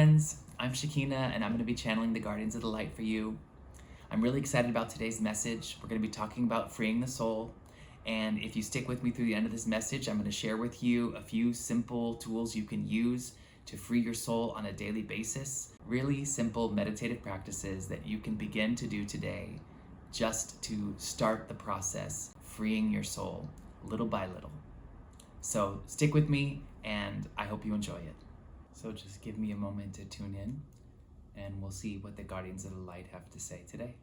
friends, I'm Shakina and I'm going to be channeling the Guardians of the Light for you. I'm really excited about today's message. We're going to be talking about freeing the soul. And if you stick with me through the end of this message, I'm going to share with you a few simple tools you can use to free your soul on a daily basis. Really simple meditative practices that you can begin to do today just to start the process, freeing your soul little by little. So stick with me and I hope you enjoy it. So just give me a moment to tune in and we'll see what the Guardians of the Light have to say today.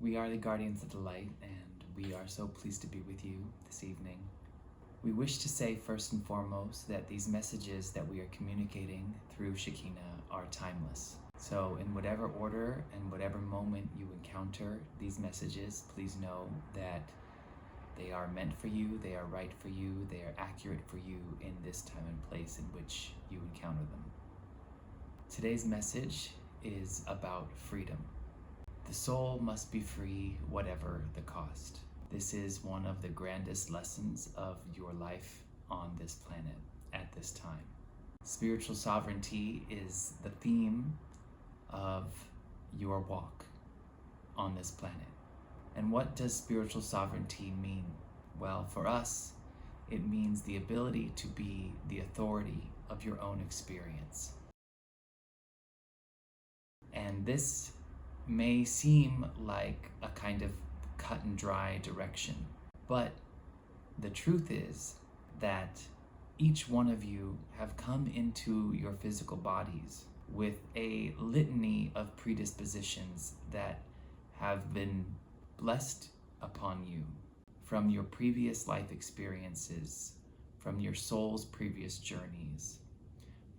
We are the Guardians of the Light, and we are so pleased to be with you this evening. We wish to say first and foremost that these messages that we are communicating through Shekinah are timeless. So in whatever order and whatever moment you encounter these messages, please know that they are meant for you, they are right for you, they are accurate for you in this time and place in which you encounter them. Today's message is about freedom. The soul must be free, whatever the cost. This is one of the grandest lessons of your life on this planet at this time. Spiritual sovereignty is the theme of your walk on this planet. And what does spiritual sovereignty mean? Well, for us, it means the ability to be the authority of your own experience. And this may seem like a kind of cut and dry direction, but the truth is that each one of you have come into your physical bodies with a litany of predispositions that have been blessed upon you from your previous life experiences, from your soul's previous journeys,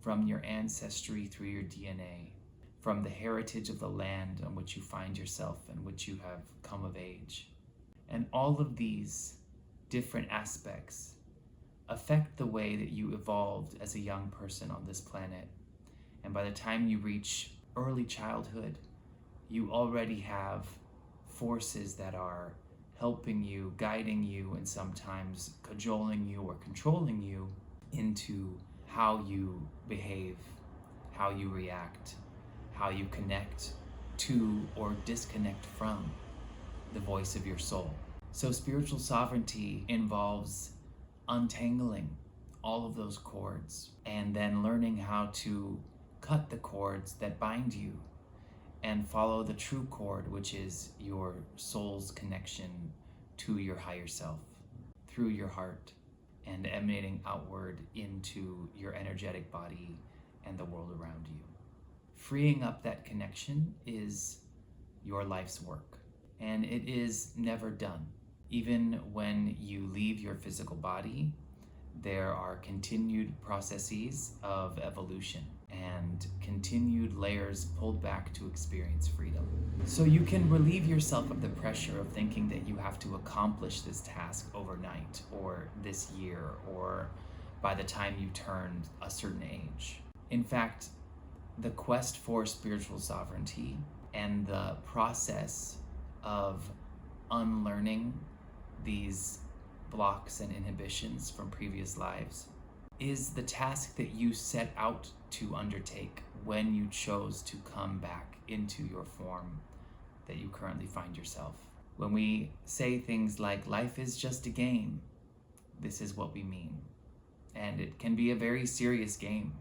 from your ancestry through your DNA, from the heritage of the land on which you find yourself and which you have come of age. And all of these different aspects affect the way that you evolved as a young person on this planet. And by the time you reach early childhood, you already have forces that are helping you, guiding you, and sometimes cajoling you or controlling you into how you behave, how you react, how you connect to or disconnect from the voice of your soul. So spiritual sovereignty involves untangling all of those cords and then learning how to cut the cords that bind you and follow the true cord, which is your soul's connection to your higher self through your heart and emanating outward into your energetic body and the world around you. Freeing up that connection is your life's work, and it is never done. Even when you leave your physical body, there are continued processes of evolution and continued layers pulled back to experience freedom. So you can relieve yourself of the pressure of thinking that you have to accomplish this task overnight or this year or by the time you turn a certain age. In fact, the quest for spiritual sovereignty and the process of unlearning these blocks and inhibitions from previous lives is the task that you set out to undertake when you chose to come back into your form that you currently find yourself. When we say things like life is just a game, this is what we mean. And it can be a very serious game,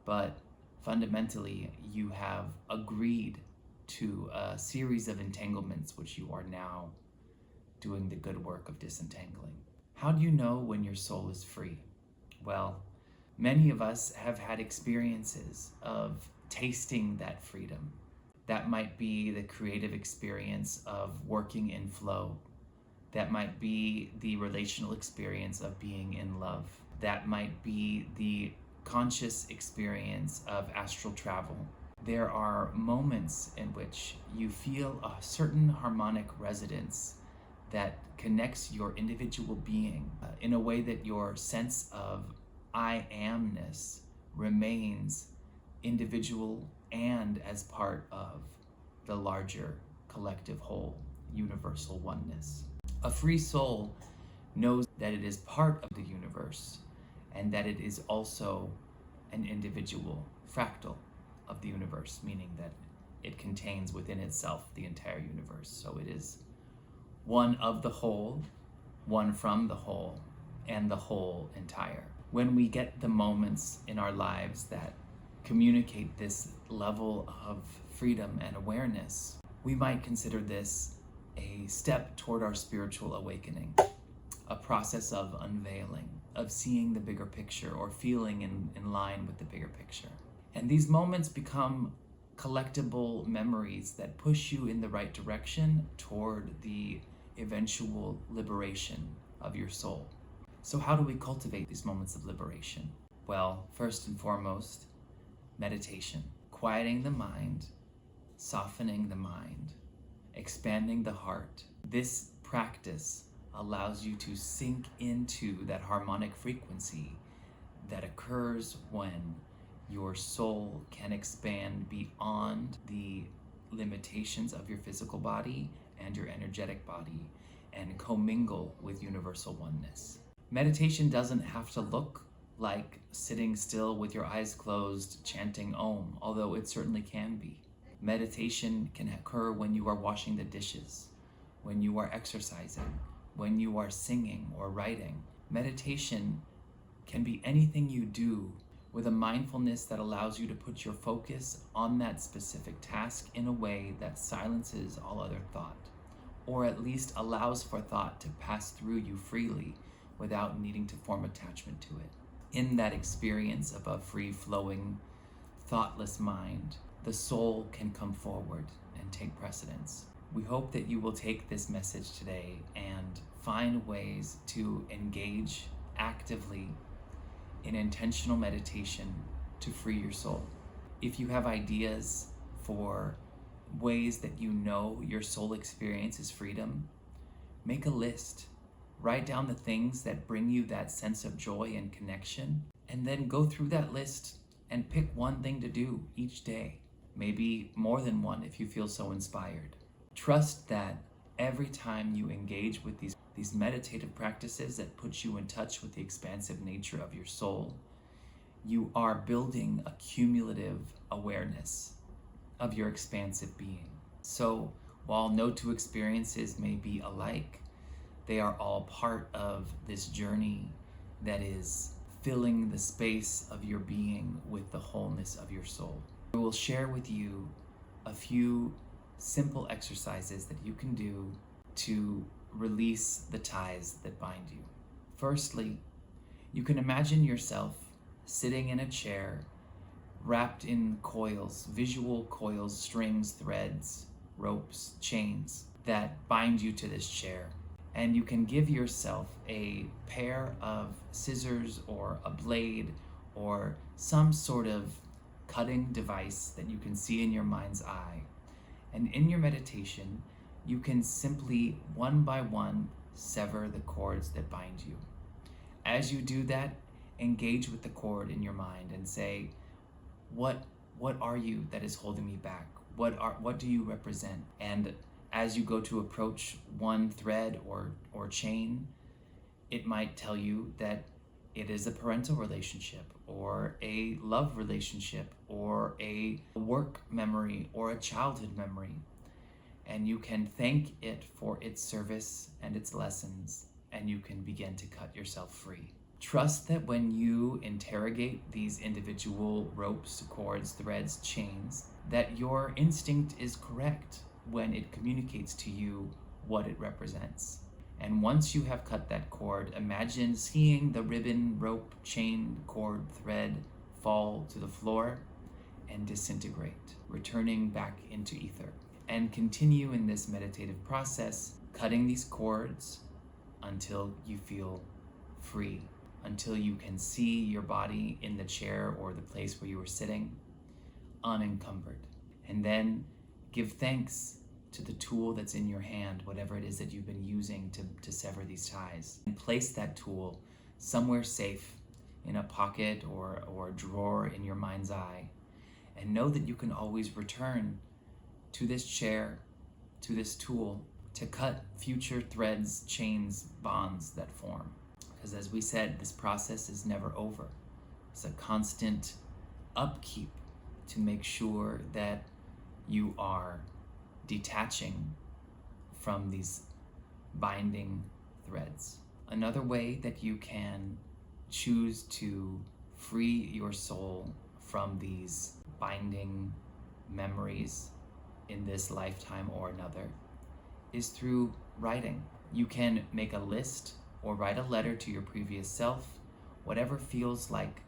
but fundamentally, you have agreed to a series of entanglements which you are now doing the good work of disentangling. How do you know when your soul is free? Well, many of us have had experiences of tasting that freedom. That might be the creative experience of working in flow. That might be the relational experience of being in love. That might be the conscious experience of astral travel. there are moments in which you feel a certain harmonic resonance that connects your individual being in a way that your sense of I amness remains individual and as part of the larger collective whole, universal oneness. A free soul knows that it is part of the universe and that it is also an individual fractal of the universe, meaning that it contains within itself the entire universe. So it is one of the whole, one from the whole, and the whole entire. When we get the moments in our lives that communicate this level of freedom and awareness, we might consider this a step toward our spiritual awakening, a process of unveiling, of seeing the bigger picture or feeling in line with the bigger picture. And these moments become collectible memories that push you in the right direction toward the eventual liberation of your soul. So how do we cultivate these moments of liberation? Well, first and foremost, meditation, quieting the mind, softening the mind, expanding the heart. This practice allows you to sink into that harmonic frequency that occurs when your soul can expand beyond the limitations of your physical body and your energetic body and commingle with universal oneness. Meditation doesn't have to look like sitting still with your eyes closed chanting Om, although it certainly can be. Meditation can occur when you are washing the dishes, when you are exercising, when you are singing or writing. Meditation can be anything you do with a mindfulness that allows you to put your focus on that specific task in a way that silences all other thought, or at least allows for thought to pass through you freely without needing to form attachment to it. In that experience of a free-flowing, thoughtless mind, the soul can come forward and take precedence. We hope that you will take this message today and find ways to engage actively in intentional meditation to free your soul. If you have ideas for ways that you know your soul experiences freedom, make a list. Write down the things that bring you that sense of joy and connection, and then go through that list and pick one thing to do each day. Maybe more than one if you feel so inspired. Trust that every time you engage with these meditative practices that put you in touch with the expansive nature of your soul, you are building a cumulative awareness of your expansive being. So while no two experiences may be alike, they are all part of this journey that is filling the space of your being with the wholeness of your soul. I will share with you a few simple exercises that you can do to release the ties that bind you. Firstly, you can imagine yourself sitting in a chair wrapped in coils, visual coils, strings, threads, ropes, chains that bind you to this chair. And you can give yourself a pair of scissors or a blade or some sort of cutting device that you can see in your mind's eye. And in your meditation, you can simply one by one sever the cords that bind you. As you do that, engage with the cord in your mind and say, what are you that is holding me back? What do you represent? And as you go to approach one thread or chain, it might tell you that it is a parental relationship or a love relationship or a work memory or a childhood memory. And you can thank it for its service and its lessons, and you can begin to cut yourself free. Trust that when you interrogate these individual ropes, cords, threads, chains, that your instinct is correct when it communicates to you what it represents. And once you have cut that cord, imagine seeing the ribbon, rope, chain, cord, thread fall to the floor and disintegrate, returning back into ether. And continue in this meditative process, cutting these cords until you feel free, until you can see your body in the chair or the place where you were sitting, unencumbered. And then give thanks to the tool that's in your hand, whatever it is that you've been using to sever these ties. And place that tool somewhere safe in a pocket or a drawer in your mind's eye. And know that you can always return to this chair, to this tool, to cut future threads, chains, bonds that form. Because as we said, this process is never over. It's a constant upkeep to make sure that you are detaching from these binding threads. Another way that you can choose to free your soul from these binding memories in this lifetime or another is through writing. You can make a list or write a letter to your previous self, whatever feels like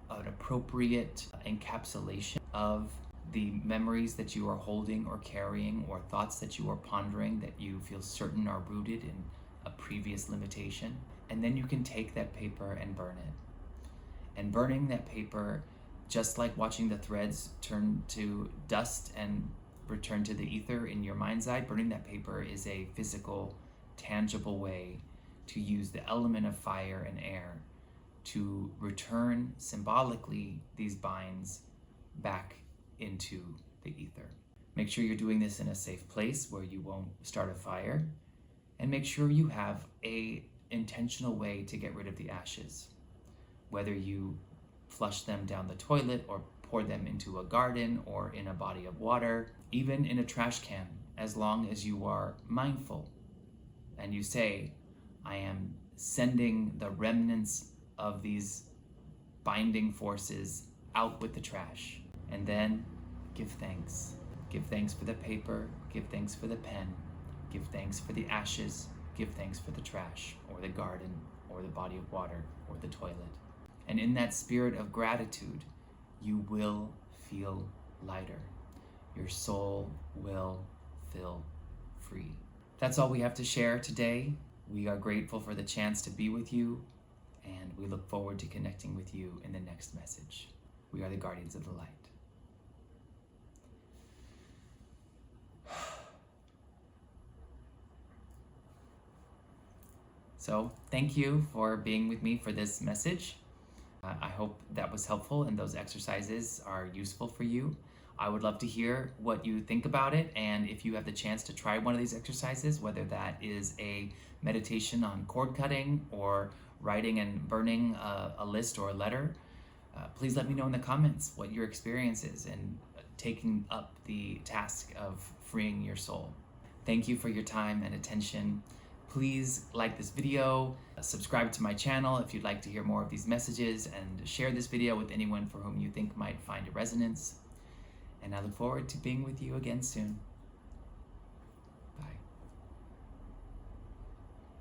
an appropriate encapsulation of the memories that you are holding or carrying, or thoughts that you are pondering that you feel certain are rooted in a previous limitation. And then you can take that paper and burn it. And burning that paper, just like watching the threads turn to dust and return to the ether in your mind's eye, burning that paper is a physical, tangible way to use the element of fire and air to return symbolically these binds back into the ether. Make sure you're doing this in a safe place where you won't start a fire, and make sure you have a intentional way to get rid of the ashes. Whether you flush them down the toilet or pour them into a garden or in a body of water, even in a trash can, as long as you are mindful and you say, I am sending the remnants of these binding forces out with the trash. And then give thanks. Give thanks for the paper, give thanks for the pen, give thanks for the ashes, give thanks for the trash or the garden or the body of water or the toilet. And in that spirit of gratitude, you will feel lighter. Your soul will feel free. That's all we have to share today. We are grateful for the chance to be with you, and we look forward to connecting with you in the next message. We are the Guardians of the Light. So thank you for being with me for this message. I hope that was helpful and those exercises are useful for you. I would love to hear what you think about it, and if you have the chance to try one of these exercises, whether that is a meditation on cord cutting or writing and burning a list or a letter, please let me know in the comments what your experience is in taking up the task of freeing your soul. Thank you for your time and attention. Please like this video, subscribe to my channel if you'd like to hear more of these messages, and share this video with anyone for whom you think might find a resonance. And I look forward to being with you again soon.